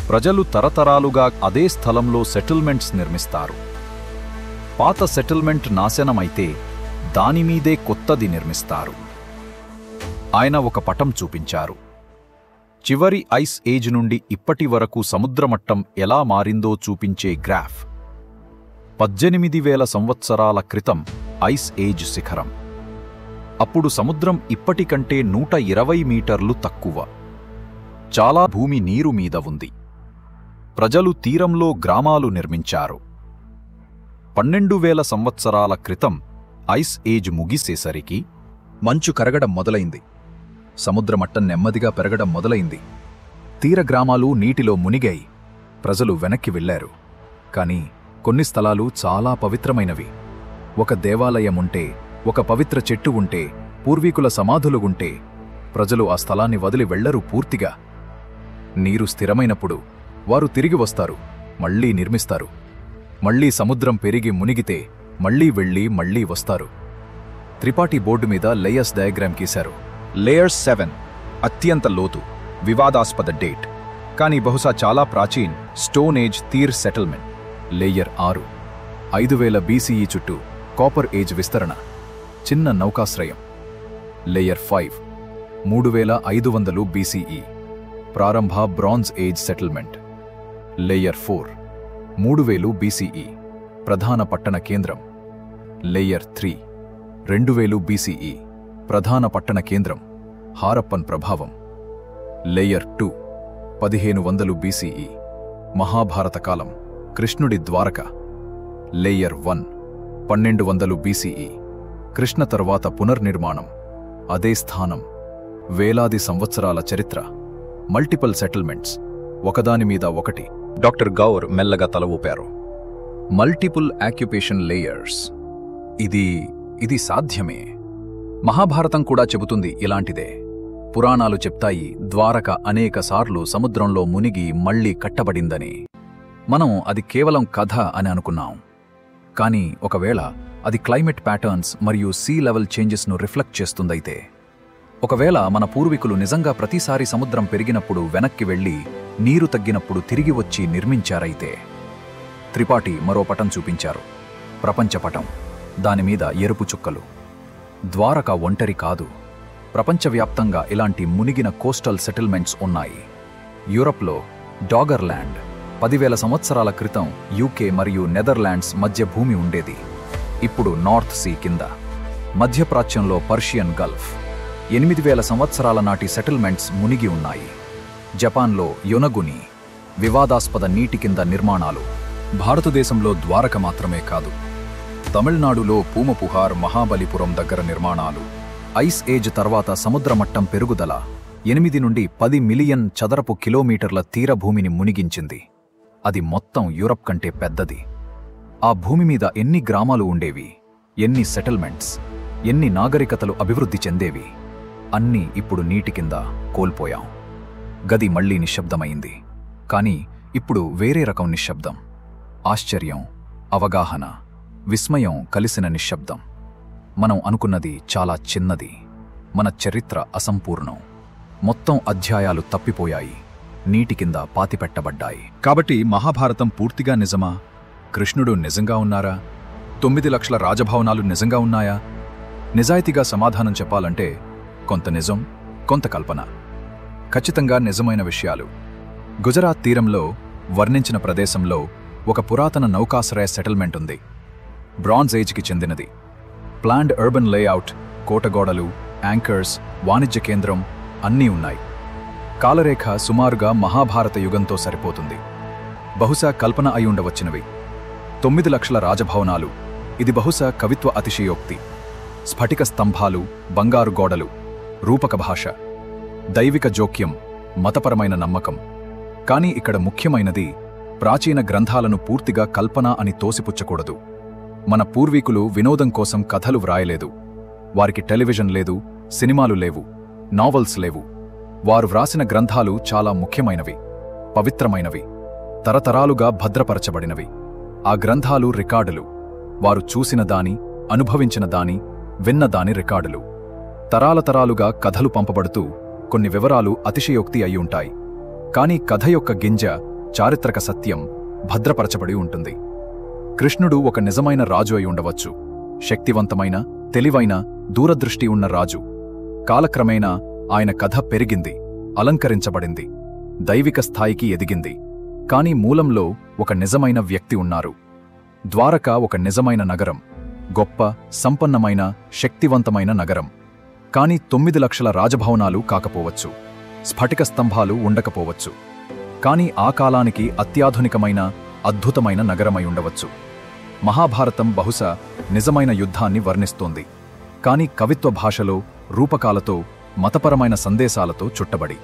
ప్రజలు తరతరాలుగా అదే స్థలంలో సెటిల్మెంట్స్ నిర్మిస్తారు. పాత సెటిల్మెంట్ నాశనమైతే దానిమీదే కొత్తది నిర్మిస్తారు. ఆయన ఒక పటం చూపించారు. చివరి ఐస్ ఏజ్ నుండి ఇప్పటి వరకు సముద్రమట్టం ఎలా మారిందో చూపించే గ్రాఫ్. 18,000 సంవత్సరాల క్రితం ఐస్ ఏజ్ శిఖరం. అప్పుడు సముద్రం ఇప్పటికంటే 120 మీటర్లు తక్కువ. చాలా భూమి నీరు మీద ఉంది. ప్రజలు తీరంలో గ్రామాలు నిర్మించారు. 12,000 సంవత్సరాల క్రితం ఐస్ ఏజ్ ముగిసేసరికి మంచు కరగడం మొదలైంది. సముద్రమట్టం నెమ్మదిగా పెరగడం మొదలైంది. తీర గ్రామాలు నీటిలో మునిగాయి. ప్రజలు వెనక్కి వెళ్లారు. కాని కొన్ని స్థలాలు చాలా పవిత్రమైనవి. ఒక దేవాలయముంటే, ఒక పవిత్ర చెట్టు ఉంటే, పూర్వీకుల సమాధులు ఉంటే ప్రజలు ఆ స్థలాన్ని వదిలి వెళ్లరు పూర్తిగా. నీరు స్థిరమైనప్పుడు వారు తిరిగి వస్తారు, మళ్లీ నిర్మిస్తారు. మళ్లీ సముద్రం పెరిగి మునిగితే మళ్లీ వెళ్లి మళ్లీ వస్తారు. త్రిపాఠి బోర్డు మీద లేయర్స్ డయాగ్రామ్ గీశారు. లేయర్ 7 అత్యంత లోతు, వివాదాస్పద డేట్, కానీ బహుశా చాలా ప్రాచీన్ స్టోన్ ఏజ్ తీర్ సెటిల్మెంట్. లేయర్ 6 5000 BCE చుట్టూ కాపర్ ఏజ్ విస్తరణ, చిన్న నౌకాశ్రయం. లేయర్ 5 3500 BCE ప్రారంభ bronze age settlement. Layer 4 3000 BCE ప్రధాన పట్టణ కేంద్రం. లేయర్ 3 2000 BCE ప్రధాన పట్టణ కేంద్రం, హారప్పన్ ప్రభావం. లేయర్ 2 1500 BCE మహాభారత కాలం, కృష్ణుడి ద్వారక. లేయర్ 1 1200 BCE కృష్ణ తర్వాత పునర్నిర్మాణం, అదే స్థానం, వేలాది సంవత్సరాల చరిత్ర, మల్టిపుల్ సెటిల్మెంట్స్, ఒకదానిమీద ఒకటి. డాక్టర్ గౌర్ మెల్లగా తల ఊపారు. Multiple occupation layers. ఇది సాధ్యమే. మహాభారతం కూడా చెబుతుంది ఇలాంటిదే. పురాణాలు చెప్తాయి ద్వారక అనేకసార్లు సముద్రంలో మునిగి మళ్లీ కట్టబడిందని. మనం అది కేవలం కథ అని అనుకున్నాం. కానీ ఒకవేళ అది క్లైమేట్ ప్యాటర్న్స్ మరియు సీ లెవెల్ చేంజెస్ను రిఫ్లెక్ట్ చేస్తుందైతే, ఒకవేళ మన పూర్వీకులు నిజంగా ప్రతిసారి సముద్రం పెరిగినప్పుడు వెనక్కి వెళ్లి నీరు తగ్గినప్పుడు తిరిగి వచ్చి నిర్మించారైతే. త్రిపాఠి మరో పటం చూపించారు, ప్రపంచపటం. దానిమీద ఎరుపు చుక్కలు. ద్వారక ఒంటరి కాదు. ప్రపంచవ్యాప్తంగా ఇలాంటి మునిగిన కోస్టల్ సెటిల్మెంట్స్ ఉన్నాయి. యూరప్లో డాగర్లాండ్ 10,000 సంవత్సరాల క్రితం యూకే మరియు నెదర్లాండ్స్ మధ్య భూమి ఉండేది. ఇప్పుడు నార్త్ సీ కింద. మధ్యప్రాచ్యంలో పర్షియన్ గల్ఫ్ 8,000 సంవత్సరాల నాటి సెటిల్మెంట్స్ మునిగి ఉన్నాయి. జపాన్లో యొనగుని వివాదాస్పద నీటి కింద నిర్మాణాలు. భారతదేశంలో ద్వారక మాత్రమే కాదు, తమిళనాడులో పూమపుహార్ మహాబలిపురం దగ్గర నిర్మాణాలు. ఐస్ ఏజ్ తర్వాత సముద్రమట్టం పెరుగుదల 8 నుండి 10 మిలియన్ చదరపు కిలోమీటర్ల తీరభూమిని మునిగించింది. అది మొత్తం యూరప్ కంటే పెద్దది. ఆ భూమి మీద ఎన్ని గ్రామాలు ఉండేవి, ఎన్ని సెటిల్మెంట్స్, ఎన్ని నాగరికతలు అభివృద్ధి చెందేవి, అన్నీ ఇప్పుడు నీటి కింద కోల్పోయాం. గది మళ్లీ నిశ్శబ్దమైంది. కానీ ఇప్పుడు వేరే రకం నిశ్శబ్దం. ఆశ్చర్యం, అవగాహన, విస్మయం కలిసిన నిశ్శబ్దం. మనం అనుకున్నది చాలా చిన్నది. మన చరిత్ర అసంపూర్ణం. మొత్తం అధ్యాయాలు తప్పిపోయాయి, నీటి కింద పాతిపెట్టబడ్డాయి. కాబట్టి మహాభారతం పూర్తిగా నిజమా? కృష్ణుడు నిజంగా ఉన్నారా? 9 లక్షల రాజభవనాలు నిజంగా ఉన్నాయా? నిజాయితీగా సమాధానం చెప్పాలంటే కొంత నిజం, కొంత కల్పన. ఖచ్చితంగా నిజమైన విషయాలు. గుజరాత్ తీరంలో వర్ణించిన ప్రదేశంలో ఒక పురాతన నౌకాశ్రయ సెటిల్మెంట్ ఉంది. బ్రాంజ్ ఏజ్కి చెందినది. ప్లాన్డ్ అర్బన్ లేఅవుట్, కోటగోడలు, యాంకర్స్, వాణిజ్య కేంద్రం అన్నీ ఉన్నాయి. కాలరేఖ సుమారుగా మహాభారత యుగంతో సరిపోతుంది. బహుశా కల్పన అయి ఉండవచ్చినవి. 9 లక్షల రాజభవనాలు, ఇది బహుశా కవిత్వ అతిశయోక్తి. స్ఫటిక స్తంభాలు, బంగారు గోడలు, రూపక భాష, దైవిక జోక్యం, మతపరమైన నమ్మకం. కానీ ఇక్కడ ముఖ్యమైనది, ప్రాచీన గ్రంథాలను పూర్తిగా కల్పన అని తోసిపుచ్చకూడదు. మన పూర్వీకులు వినోదం కోసం కథలు వ్రాయలేదు. వారికి టెలివిజన్ లేదు, సినిమాలు లేవు, నావెల్స్ లేవు. వారు వ్రాసిన గ్రంథాలు చాలా ముఖ్యమైనవి, పవిత్రమైనవి, తరతరాలుగా భద్రపరచబడినవి. ఆ గ్రంథాలు రికార్డులు. వారు చూసిన దాని, అనుభవించిన దాని, విన్న దాని రికార్డులు. తరాల తరాలుగా కథలు పంపబడుతూ కొన్ని వివరాలు అతిశయోక్తి అయి ఉంటాయి. కానీ కథ యొక్క గింజ, చారిత్రక సత్యం భద్రపరచబడి ఉంటుంది. కృష్ణుడు ఒక నిజమైన రాజు అయి ఉండవచ్చు. శక్తివంతమైన, తెలివైన, దూరదృష్టి ఉన్న రాజు. కాలక్రమేణా ఆయన కథ పెరిగింది, అలంకరించబడింది, దైవిక స్థాయికి ఎదిగింది. కానీ మూలంలో ఒక నిజమైన వ్యక్తి ఉన్నారు. ద్వారక ఒక నిజమైన నగరం, గొప్ప, సంపన్నమైన, శక్తివంతమైన నగరం. కానీ 9 లక్షల రాజభవనాలు కాకపోవచ్చు, స్ఫటిక స్తంభాలు ఉండకపోవచ్చు. కానీ ఆ కాలానికి అత్యాధునికమైన అద్భుతమైన నగరమై ఉండవచ్చు. మహాభారతం బహుశా నిజమైన యుద్ధాన్ని వర్ణిస్తోంది, కానీ కవిత్వ భాషలో, రూపకాలతో, మతపరమైన సందేశాలతో చుట్టబడి.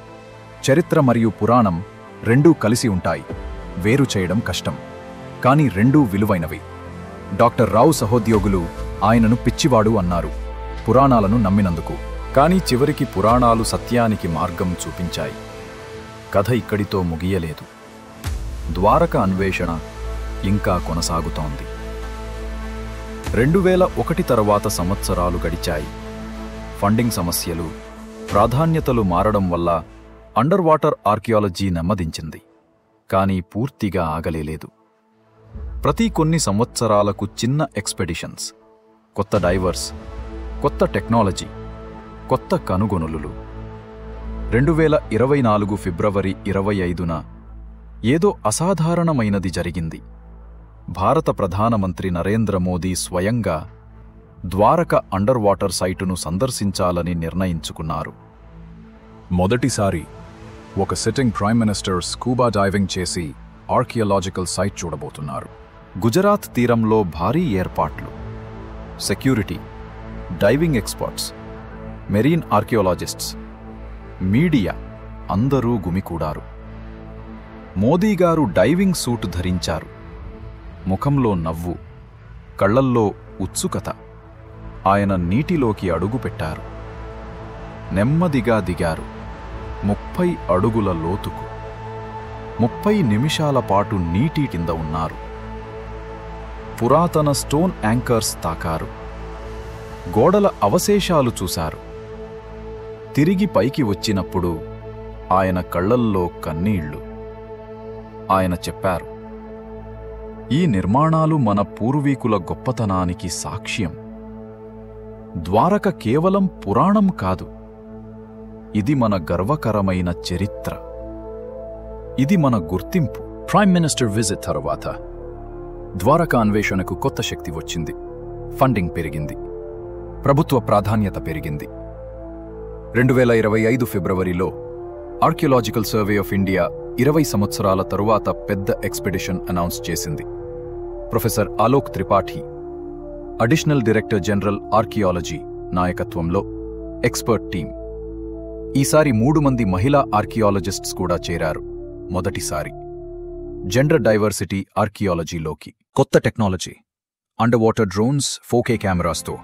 చరిత్ర మరియు పురాణం రెండూ కలిసి ఉంటాయి, వేరు చేయడం కష్టం, కానీ రెండూ విలువైనవి. డాక్టర్ రావు సహోద్యోగులు ఆయనను పిచ్చివాడు అన్నారు పురాణాలను నమ్మినందుకు. కానీ చివరికి పురాణాలు సత్యానికి మార్గం చూపించాయి. కథ ఇక్కడితో ముగియలేదు. ద్వారక అన్వేషణ ఇంకా కొనసాగుతోంది. 2001 తరువాత సంవత్సరాలు గడిచాయి. ఫండింగ్ సమస్యలు, ప్రాధాన్యతలు మారడం వల్ల అండర్ వాటర్ ఆర్కియాలజీ నెమ్మదించింది, కానీ పూర్తిగా ఆగలేదు. ప్రతి కొన్ని సంవత్సరాలకు చిన్న ఎక్స్పెడిషన్స్, కొత్త డైవర్స్, కొత్త టెక్నాలజీ, కొత్త కనుగొనులు. 2024 ఫిబ్రవరి 25న ఏదో అసాధారణమైనది జరిగింది. భారత ప్రధానమంత్రి నరేంద్ర మోదీ స్వయంగా ద్వారక అండర్ వాటర్ సైటును సందర్శించాలని నిర్ణయించుకున్నారు. మొదటిసారి ఒక sitting prime minister scuba diving చేసి ఆర్కియాలజికల్ సైట్ చూడబోతున్నారు. గుజరాత్ తీరంలో భారీ ఏర్పాట్లు, security, diving experts, marine archaeologists, media అందరూ గుమికూడారు. మోదీ గారు డైవింగ్ సూట్ ధరించారు. ముఖంలో నవ్వు, కళ్లల్లో ఉత్సుకత. ఆయన నీటిలోకి అడుగుపెట్టారు. నెమ్మదిగా దిగారు. 30 అడుగుల లోతుకు. 30 నిమిషాల పాటు నీటి కింద ఉన్నారు. పురాతన స్టోన్ యాంకర్స్ తాకారు. గోడల అవశేషాలు చూశారు. తిరిగి పైకి వచ్చినప్పుడు ఆయన కళ్లల్లో కన్నీళ్లు. ఆయన చెప్పారు, ఈ నిర్మాణాలు మన పూర్వీకుల గొప్పతనానికి సాక్ష్యం. ద్వారక కేవలం పురాణం కాదు, ఇది మన గర్వకరమైన చరిత్ర. ఇది మన గుర్తింపు. ప్రైమ్ మినిస్టర్ విజిట్ తరువాత ద్వారక అన్వేషణకు కొత్త శక్తి వచ్చింది. ఫండింగ్ పెరిగింది. ప్రభుత్వ ప్రాధాన్యత పెరిగింది. 2025 ఫిబ్రవరిలో ఆర్కియాలజికల్ సర్వే ఆఫ్ ఇండియా 20 సంవత్సరాల తరువాత పెద్ద ఎక్స్పెడిషన్ అనౌన్స్ చేసింది. Professor Alok Tripathi, additional director general archaeology నాయకత్వంలో ఎక్స్పర్ట్ టీం. ఈసారి 3 మంది మహిళా ఆర్కియాలజిస్ట్స్ కూడా చేరారు. మొదటిసారి జెండర్ డైవర్సిటీ ఆర్కియాలజీలోకి. కొత్త technology, under water drones, 4K కెమెరాస్తో,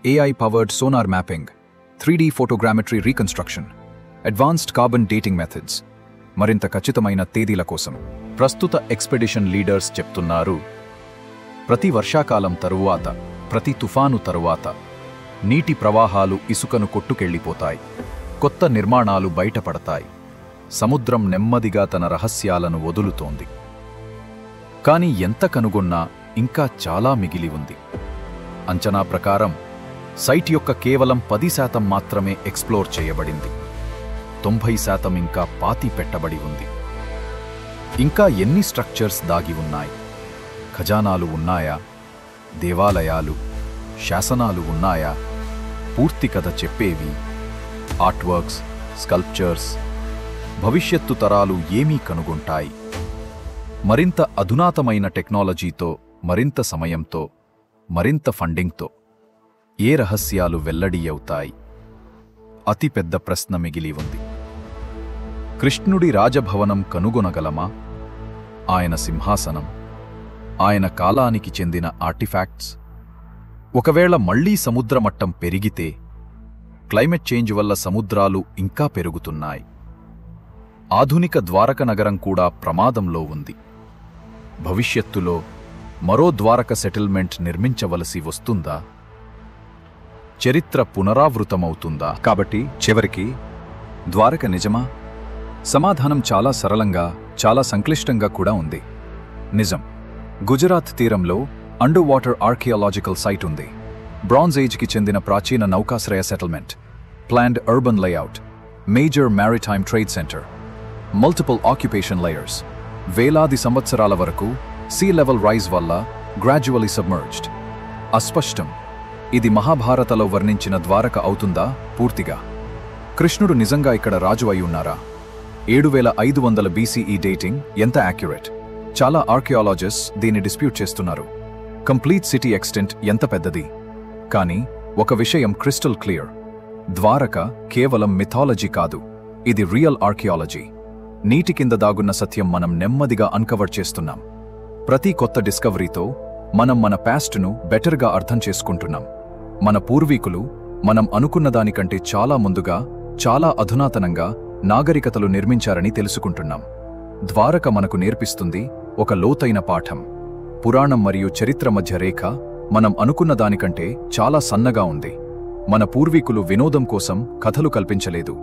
AI powered sonar mapping, 3D photogrammetry reconstruction, advanced carbon dating methods. మరింత ఖచ్చితమైన తేదీల కోసం ప్రస్తుత ఎక్స్పెడిషన్ లీడర్స్ చెప్తున్నారు, ప్రతి వర్షాకాలం తరువాత, ప్రతి తుఫాను తరువాత నీటి ప్రవాహాలు ఇసుకను కొట్టుకెళ్లిపోతాయి. కొత్త నిర్మాణాలు బయటపడతాయి. సముద్రం నెమ్మదిగా తన రహస్యాలను వదులుతోంది. కానీ ఎంత కనుగొన్నా ఇంకా చాలా మిగిలి ఉంది. అంచనా ప్రకారం సైట్ యొక్క కేవలం 10% మాత్రమే ఎక్స్ప్లోర్ చేయబడింది. 90% ఇంకా పాతి పెట్టబడి ఉంది. ఇంకా ఎన్ని స్ట్రక్చర్స్ దాగి ఉన్నాయి? ఖజానాలు ఉన్నాయా? దేవాలయాలు, శాసనాలు ఉన్నాయా? పూర్తి కథ చెప్పేవి, ఆర్ట్వర్క్స్, స్కల్ప్చర్స్. భవిష్యత్తు తరాలు ఏమీ కనుగొంటాయి? మరింత అధునాతమైన టెక్నాలజీతో, మరింత సమయంతో, మరింత ఫండింగ్తో ఏ రహస్యాలు వెల్లడి అవుతాయి? అతిపెద్ద ప్రశ్న మిగిలి ఉంది. కృష్ణుడి రాజభవనం కనుగొనగలమా? ఆయన సింహాసనం, ఆయన కాలానికి చెందిన ఆర్టిఫాక్ట్స్? ఒకవేళ మళ్లీ సముద్రమట్టం పెరిగితే, క్లైమేట్ చేంజ్ వల్ల సముద్రాలు ఇంకా పెరుగుతున్నాయి. ఆధునిక ద్వారక నగరం కూడా ప్రమాదంలో ఉంది. భవిష్యత్తులో మరో ద్వారక సెటిల్మెంట్ నిర్మించవలసి వస్తుందా? చరిత్ర పునరావృతమవుతుందా? కాబట్టి చివరికి ద్వారక నిజమా? సమాధానం చాలా సరళంగా, చాలా సంక్లిష్టంగా కూడా ఉంది. నిజం. గుజరాత్ తీరంలో అండర్ వాటర్ ఆర్కియాలజికల్ సైట్ ఉంది. బ్రాంజ్ ఏజ్కి చెందిన ప్రాచీన నౌకాశ్రయ settlement, planned urban layout, major maritime trade center, multiple occupation layers. వేలాది సంవత్సరాల వరకు సీ లెవెల్ రైజ్ వల్ల గ్రాడ్యువలీ సబ్మర్జ్డ్. అస్పష్టం. ఇది మహాభారతలో వర్ణించిన ద్వారక అవుతుందా? పూర్తిగా. కృష్ణుడు నిజంగా ఇక్కడ రాజు అయి ఉన్నారా? 7500 BCE డేటింగ్ ఎంత యాక్యురేట్? చాలా ఆర్కియాలజిస్ట్స్ దీన్ని డిస్ప్యూట్ చేస్తున్నారు. కంప్లీట్ సిటీ ఎక్స్టెంట్ ఎంత పెద్దది? కానీ ఒక విషయం క్రిస్టల్ క్లియర్: ద్వారక కేవలం మిథాలజీ కాదు, ఇది రియల్ ఆర్కియాలజీ. నీటి కింద దాగున్న సత్యం మనం నెమ్మదిగా అన్కవర్ చేస్తున్నాం. ప్రతి కొత్త డిస్కవరీతో మనం మన పాస్ట్ను బెటర్గా అర్థం చేసుకుంటున్నాం. మన పూర్వీకులు మనం అనుకున్న దానికంటే చాలా ముందుగా, చాలా అధునాతనంగా నాగరికతలు నిర్మించారని తెలుసుకుంటున్నాం. ద్వారక మనకు నేర్పిస్తుంది ఒక లోతైన పాఠం. పురాణం మరియు చరిత్ర మధ్య రేఖ మనం అనుకున్న దానికంటే చాలా సన్నగా ఉంది. మన పూర్వీకులు వినోదం కోసం కథలు కల్పించలేదు.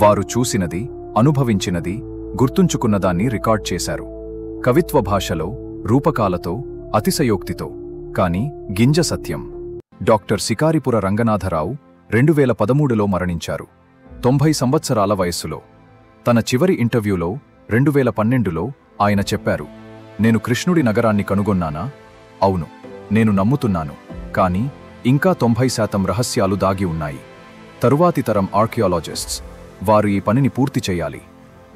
వారు చూసినది, అనుభవించినది, గుర్తుంచుకున్నదాన్ని రికార్డ్ చేశారు. కవిత్వ భాషలో, రూపకాలతో, అతిశయోక్తితో. కాని గింజ సత్యం. డాక్టర్ సికారిపుర రంగనాథరావు 2013లో మరణించారు, 90 సంవత్సరాల వయస్సులో. తన చివరి ఇంటర్వ్యూలో 2012లో ఆయన చెప్పారు, నేను కృష్ణుడి నగరాన్ని కనుగొన్నానా? అవును, నేను నమ్ముతున్నాను. కానీ ఇంకా 90% రహస్యాలు దాగి ఉన్నాయి. తరువాతి తరం ఆర్కియాలజిస్ట్స్ వారు ఈ పనిని పూర్తి చేయాలి.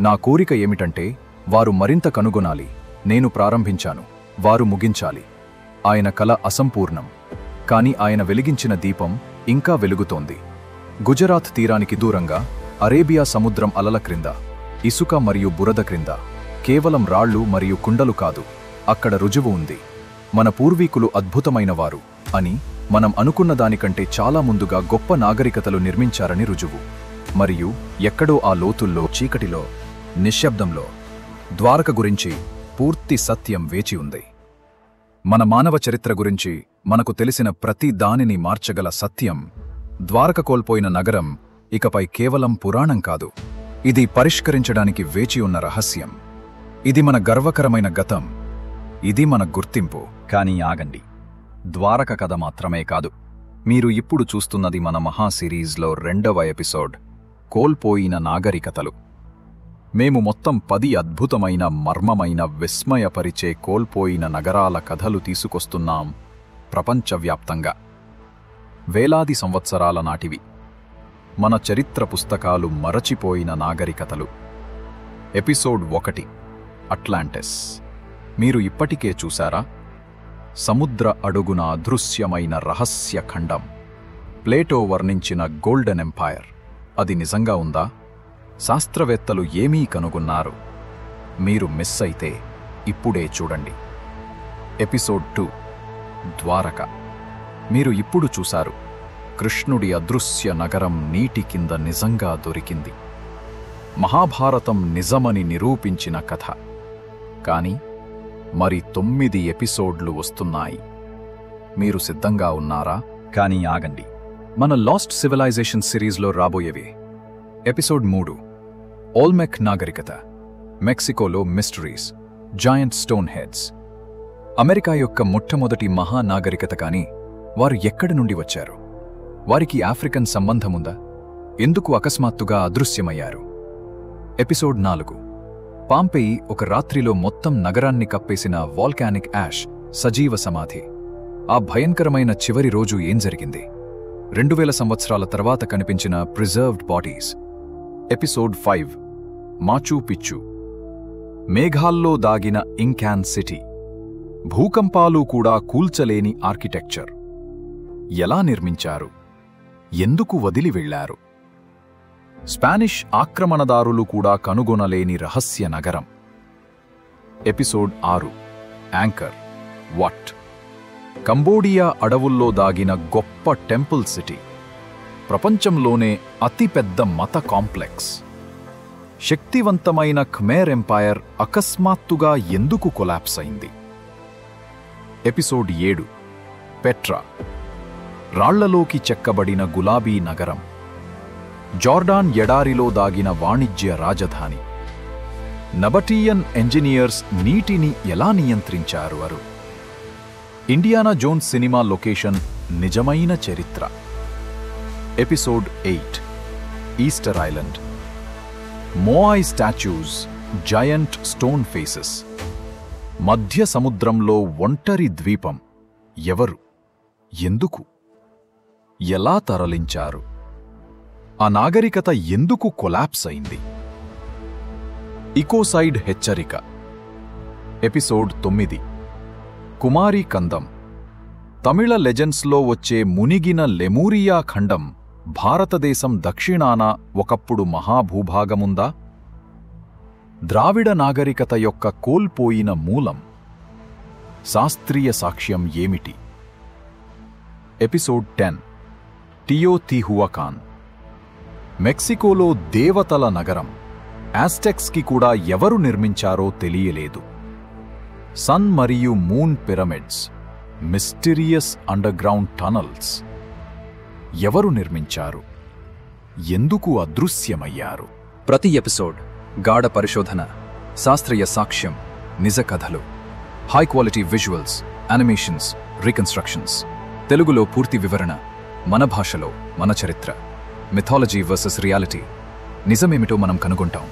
నా కోరిక ఏమిటంటే వారు మరింత కనుగొనాలి. నేను ప్రారంభించాను, వారు ముగించాలి. ఆయన కల అసంపూర్ణం, కాని ఆయన వెలిగించిన దీపం ఇంకా వెలుగుతోంది. గుజరాత్ తీరానికి దూరంగా, అరేబియా సముద్రం అలల క్రింద, ఇసుక మరియు బురద క్రింద, కేవలం రాళ్ళు మరియు కుండలు కాదు, అక్కడ రుజువు ఉంది. మన పూర్వీకులు అద్భుతమైనవారు అని, మనం అనుకున్న దానికంటే చాలా ముందుగా గొప్ప నాగరికతలు నిర్మించారని రుజువు. మరియు ఎక్కడో ఆ లోతుల్లో, చీకటిలో, నిశ్శబ్దంలో ద్వారక గురించి పూర్తి సత్యం వేచి ఉంది. మన మానవ చరిత్ర గురించి మనకు తెలిసిన ప్రతి దానిని మార్చగల సత్యం, ద్వారక కోల్పోయిన నగరం ఇకపై కేవలం పురాణం కాదు, ఇది పరిష్కరించడానికి వేచి ఉన్న రహస్యం. ఇది మన గర్వకరమైన గతం, ఇది మన గుర్తింపు. కానీ ఆగండి, ద్వారక కథ మాత్రమే కాదు. మీరు ఇప్పుడు చూస్తున్నది మన మహా సిరీస్లో 2వ ఎపిసోడ్, కోల్పోయిన నాగరికతలు. మేము మొత్తం 10 అద్భుతమైన, మర్మమైన, విస్మయపరిచే కోల్పోయిన నగరాల కథలు తీసుకొస్తున్నాం ప్రపంచవ్యాప్తంగా. వేలాది సంవత్సరాల నాటివి, మన చరిత్ర పుస్తకాలు మరచిపోయిన నాగరికతలు. Episode 1, Atlantis. మీరు ఇప్పటికే చూశారా? సముద్ర అడుగున అదృశ్యమైన రహస్య ఖండం. ప్లేటో వర్ణించిన గోల్డెన్ ఎంపైర్, అది నిజంగా ఉందా? శాస్త్రవేత్తలు ఏమీ కనుగొన్నారు? మీరు మిస్ అయితే ఇప్పుడే చూడండి. ఎపిసోడ్ 2, ద్వారక. మీరు ఇప్పుడు చూశారు, కృష్ణుడి అదృశ్య నగరం నీటి కింద నిజంగా దొరికింది. మహాభారతం నిజమని నిరూపించిన కథ. కాని మరి 9 ఎపిసోడ్లు వస్తున్నాయి. మీరు సిద్ధంగా ఉన్నారా? కానీ ఆగండి, మన లాస్ట్ సివిలైజేషన్ సిరీస్లో రాబోయేవి. ఎపిసోడ్ 3, ఓల్మెక్ నాగరికత. మెక్సికోలో mysteries, giant stone heads. America యొక్క మొట్టమొదటి మహానాగరికత. కానీ వారు ఎక్కడి నుండి వచ్చారు? వారికి ఆఫ్రికన్ సంబంధముందా? ఎందుకు అకస్మాత్తుగా అదృశ్యమయ్యారు? ఎపిసోడ్ 4, పాంపెయి, ఒక రాత్రిలో మొత్తం నగరాన్ని కప్పేసిన వాల్కానిక్ యాష్ సజీవ సమాధి. ఆ భయంకరమైన చివరి రోజు ఏం జరిగింది? 2000 సంవత్సరాల తర్వాత కనిపించిన ప్రిజర్వ్డ్ బాడీస్. ఎపిసోడ్ 5, మాచూ పిచ్చు. మేఘాల్లో దాగిన ఇంకాన్ సిటీ. భూకంపాలు కూడా కూల్చలేని ఆర్కిటెక్చర్. ఎలా నిర్మించారు? ఎందుకు వదిలి వెళ్లారు? స్పానిష్ ఆక్రమణదారులు కూడా కనుగొనలేని రహస్య నగరం. Episode 6, anchor what. కంబోడియా అడవుల్లో దాగిన గొప్ప టెంపుల్ సిటీ. ప్రపంచంలోనే అతిపెద్ద మత కాంప్లెక్స్. శక్తివంతమైన ఖమేర్ ఎంపైర్ అకస్మాత్తుగా ఎందుకు కొలాప్స్ అయింది? Episode 7, Petra. రాళ్లలోకి చెక్కబడిన గులాబీ నగరం. జార్డాన్ ఎడారిలో దాగిన వాణిజ్య రాజధాని. నబటియన్ ఇంజనీర్స్ నీటిని ఎలా నియంత్రించారు? ఇండియానా జోన్స్ సినిమా లొకేషన్, నిజమైన చరిత్ర. Episode 8, Easter Island. Moai statues, giant stone faces. మధ్య సముద్రంలో ఒంటరి ద్వీపం. ఎవరు? ఎందుకు? ఎలా తరలించారు? ఆ నాగరికత ఎందుకు కొలాప్స్ అయింది? ఇకోసైడ్ హెచ్చరిక. ఎపిసోడ్ 9. కుమారి కందం. తమిళ లెజెండ్స్లో వచ్చే మునిగిన లెమూరియా ఖండం భారతదేశం దక్షిణాన ఒకప్పుడు మహాభూభాగముందా? ద్రావిడ నాగరికత యొక్క కోల్పోయిన మూలం, శాస్త్రీయ సాక్ష్యం ఏమిటి? ఎపిసోడ్ 10. టియోతిహువకాన్. మెక్సికోలో దేవతల నగరం ఆస్టెక్స్కి కూడా ఎవరు నిర్మించారో తెలియలేదు. సన్ మరియు moon pyramids, mysterious underground tunnels ఎవరు నిర్మించారు? ఎందుకు అదృశ్యమయ్యారు? ప్రతి ఎపిసోడ్ గాఢ పరిశోధన, శాస్త్రీయ సాక్ష్యం, నిజ కథలు, high quality visuals, animations, reconstructions, తెలుగులో పూర్తి వివరణ, మన భాషలో మన చరిత్ర, మిథాలజీ వర్సెస్ రియాలిటీ. నిజమేమిటో మనం కనుగొంటాం.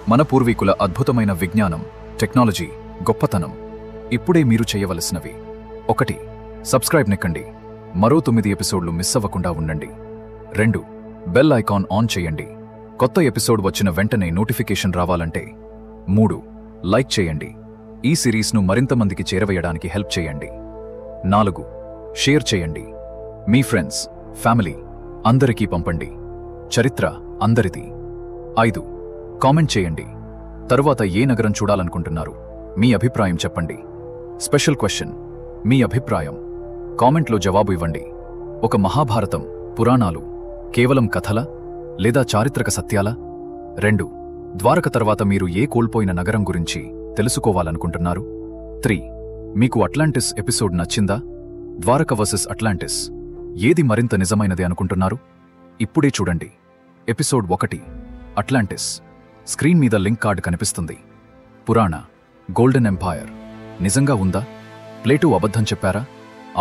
మన పూర్వీకుల అద్భుతమైన విజ్ఞానం, టెక్నాలజీ, గొప్పతనం. ఇప్పుడే మీరు చేయవలసినవి: 1. సబ్స్క్రైబ్ నెక్కండి, మరో 9 ఎపిసోడ్లు మిస్ అవ్వకుండా ఉండండి. 2. బెల్ ఐకాన్ ఆన్ చేయండి, కొత్త ఎపిసోడ్ వచ్చిన వెంటనే నోటిఫికేషన్ రావాలంటే. 3. లైక్ చేయండి, ఈ సిరీస్ను మరింత మందికి చేరవేయడానికి హెల్ప్ చేయండి. 4. షేర్ చేయండి, మీ ఫ్రెండ్స్, ఫ్యామిలీ అందరికీ పంపండి. చరిత్ర అందరిది. 5. కామెంట్ చేయండి, తరువాత ఏ నగరం చూడాలనుకుంటున్నారు? మీ అభిప్రాయం చెప్పండి. స్పెషల్ క్వశ్చన్: మీ అభిప్రాయం కామెంట్లో జవాబు ఇవ్వండి. ఒక మహాభారతం, పురాణాలు కేవలం కథలా లేదా చారిత్రక సత్యాలా? 2. ద్వారక తర్వాత మీరు ఏ కోల్పోయిన నగరం గురించి తెలుసుకోవాలనుకుంటున్నారు? 3. మీకు అట్లాంటిస్ ఎపిసోడ్ నచ్చిందా? ద్వారక వర్సెస్ అట్లాంటిస్ ఏది మరింత నిజమైనది అనుకుంటున్నారు? ఇప్పుడే చూడండి. Episode 1, Atlantis. స్క్రీన్ మీద లింక్ కార్డ్ కనిపిస్తుంది. పురాణ గోల్డెన్ ఎంపైర్ నిజంగా ఉందా? ప్లేటో అబద్ధం చెప్పారా?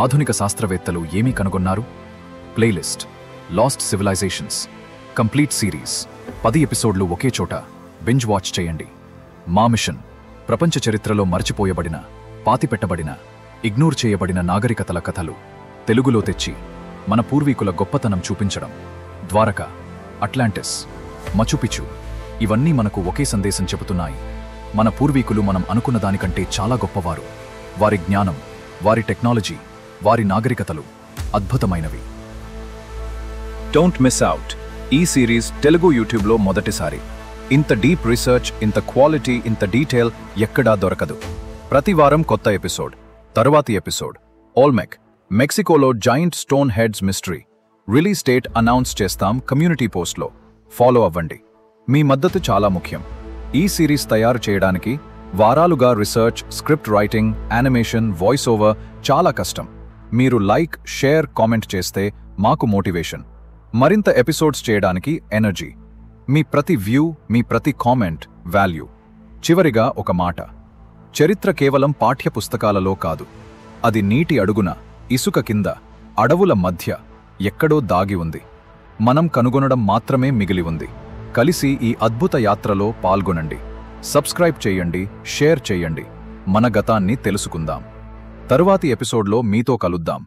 ఆధునిక శాస్త్రవేత్తలు ఏమీ కనుగొన్నారు? Playlist: last civilisations complete series. 10 ఎపిసోడ్లు ఒకే చోట బింజ్ వాచ్ చేయండి. మా మిషన్: ప్రపంచ చరిత్రలో మరచిపోయబడిన, పాతిపెట్టబడిన, ఇగ్నోర్ చేయబడిన నాగరికతల కథలు తెలుగులో తెచ్చి మన పూర్వీకుల గొప్పతనం చూపించడం. ద్వారక, అట్లాంటిస్, మచుపిచు ఇవన్నీ మనకు ఒకే సందేశం చెబుతున్నాయి. మన పూర్వీకులు మనం అనుకున్న దానికంటే చాలా గొప్పవారు. వారి జ్ఞానం, వారి టెక్నాలజీ, వారి నాగరికతలు అద్భుతమైనవి. Don't miss out. ఈ సిరీస్ తెలుగు యూట్యూబ్లో మొదటిసారి. ఇంత డీప్ రీసెర్చ్, ఇంత క్వాలిటీ, ఇంత డీటెయిల్ ఎక్కడా దొరకదు. ప్రతి వారం కొత్త ఎపిసోడ్. తరువాతి ఎపిసోడ్ ఓల్మెక్, మెక్సికోలో giant stone heads mystery. Release date announce చేస్తాం కమ్యూనిటీ పోస్ట్లో. ఫాలో అవ్వండి. మీ మద్దతు చాలా ముఖ్యం. ఈ సిరీస్ తయారు చేయడానికి వారాలుగా research, script writing, animation, voice over చాలా కష్టం. మీరు లైక్, షేర్, కామెంట్ చేస్తే మాకు మోటివేషన్, మరింత ఎపిసోడ్స్ చేయడానికి ఎనర్జీ. మీ ప్రతి వ్యూ, మీ ప్రతి కామెంట్ వాల్యూ. చివరిగా ఒక మాట: చరిత్ర కేవలం పాఠ్య పుస్తకాలలో కాదు. అది నీటి అడుగున, ఇసుక కింద, అడవుల మధ్య ఎక్కడో దాగి ఉంది. మనం కనుగొనడం మాత్రమే మిగిలి ఉంది. కలిసి ఈ అద్భుత యాత్రలో పాల్గొనండి. సబ్స్క్రైబ్ చేయండి, షేర్ చేయండి. మన గతాన్ని తెలుసుకుందాం. తరువాతి ఎపిసోడ్లో మీతో కలుద్దాం.